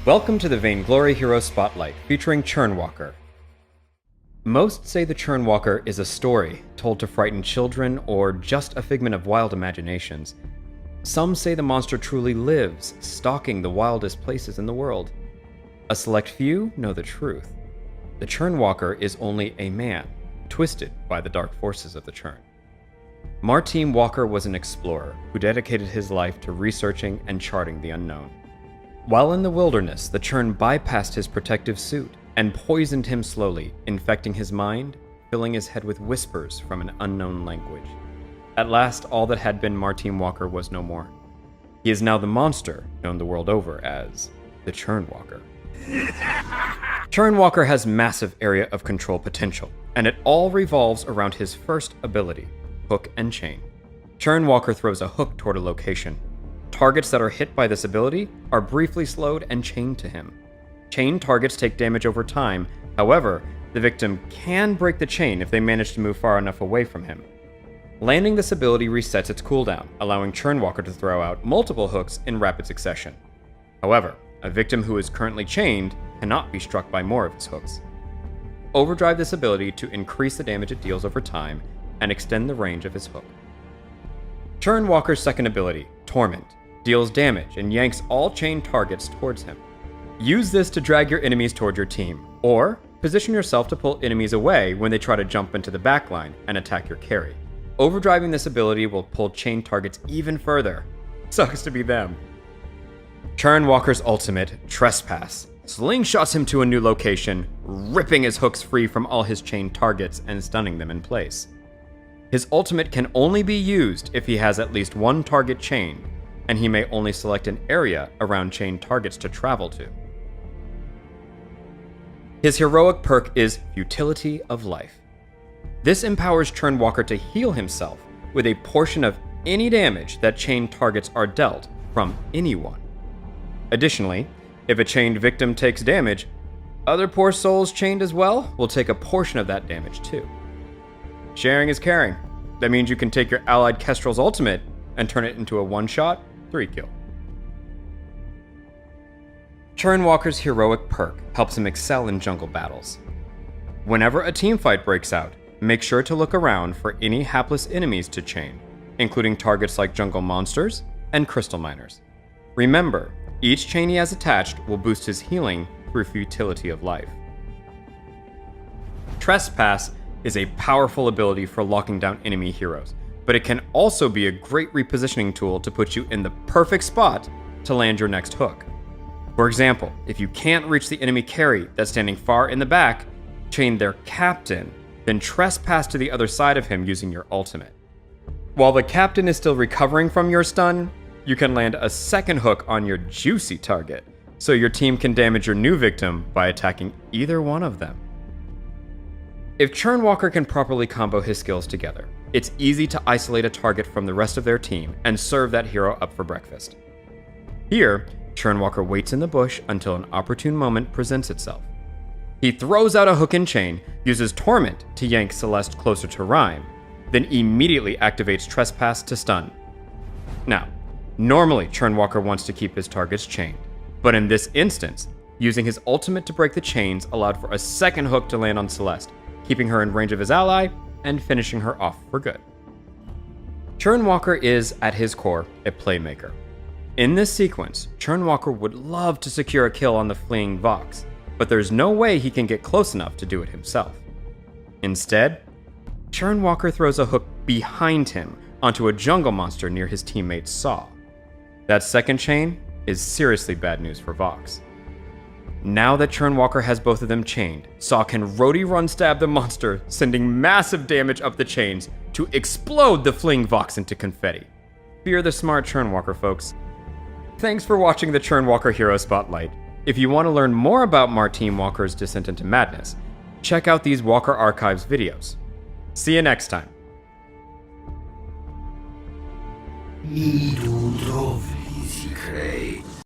Welcome to the Vainglory Hero Spotlight, featuring Churnewalker. Most say the Churnewalker is a story told to frighten children or just a figment of wild imaginations. Some say the monster truly lives, stalking the wildest places in the world. A select few know the truth. The Churnewalker is only a man, twisted by the dark forces of the churn. Martin Walker was an explorer who dedicated his life to researching and charting the unknown. While in the wilderness, the churn bypassed his protective suit and poisoned him slowly, infecting his mind, filling his head with whispers from an unknown language. At last, all that had been Martin Walker was no more. He is now the monster known the world over as the Churnewalker. Churnewalker has massive area of control potential, and it all revolves around his first ability, hook and chain. Churnewalker throws a hook toward a location. Targets that are hit by this ability are briefly slowed and chained to him. Chained targets take damage over time, however, the victim can break the chain if they manage to move far enough away from him. Landing this ability resets its cooldown, allowing Churnewalker to throw out multiple hooks in rapid succession. However, a victim who is currently chained cannot be struck by more of his hooks. Overdrive this ability to increase the damage it deals over time and extend the range of his hook. Churnewalker's second ability, Torment, deals damage and yanks all chained targets towards him. Use this to drag your enemies toward your team, or position yourself to pull enemies away when they try to jump into the backline and attack your carry. Overdriving this ability will pull chained targets even further. Sucks to be them. Churnewalker's ultimate, Trespass, slingshots him to a new location, ripping his hooks free from all his chained targets and stunning them in place. His ultimate can only be used if he has at least one target chained, and he may only select an area around chained targets to travel to. His heroic perk is Futility of Life. This empowers Churnewalker to heal himself with a portion of any damage that chained targets are dealt from anyone. Additionally, if a chained victim takes damage, other poor souls chained as well will take a portion of that damage too. Sharing is caring. That means you can take your allied Kestrel's ultimate and turn it into a one-shot 3-kill. Churnewalker's heroic perk helps him excel in jungle battles. Whenever a teamfight breaks out, make sure to look around for any hapless enemies to chain, including targets like jungle monsters and crystal miners. Remember, each chain he has attached will boost his healing through Futility of Life. Trespass is a powerful ability for locking down enemy heroes, but it can also be a great repositioning tool to put you in the perfect spot to land your next hook. For example, if you can't reach the enemy carry that's standing far in the back, chain their captain, then trespass to the other side of him using your ultimate. While the captain is still recovering from your stun, you can land a second hook on your juicy target, so your team can damage your new victim by attacking either one of them. If Churnewalker can properly combo his skills together, it's easy to isolate a target from the rest of their team and serve that hero up for breakfast. Here, Churnewalker waits in the bush until an opportune moment presents itself. He throws out a hook and chain, uses Torment to yank Celeste closer to Rhyme, then immediately activates Trespass to stun. Now, normally Churnewalker wants to keep his targets chained, but in this instance, using his ultimate to break the chains allowed for a second hook to land on Celeste, keeping her in range of his ally and finishing her off for good. Churnewalker is, at his core, a playmaker. In this sequence, Churnewalker would love to secure a kill on the fleeing Vox, but there's no way he can get close enough to do it himself. Instead, Churnewalker throws a hook behind him onto a jungle monster near his teammate Saw. That second chain is seriously bad news for Vox. Now that Churnewalker has both of them chained, Saw can roadie run stab the monster, sending massive damage up the chains to explode the fleeing Vox into confetti. Fear the smart Churnewalker, folks. Thanks for watching the Churnewalker Hero Spotlight. If you want to learn more about Martin Walker's descent into madness, check out these Walker Archives videos. See you next time. I tu trovi si crei.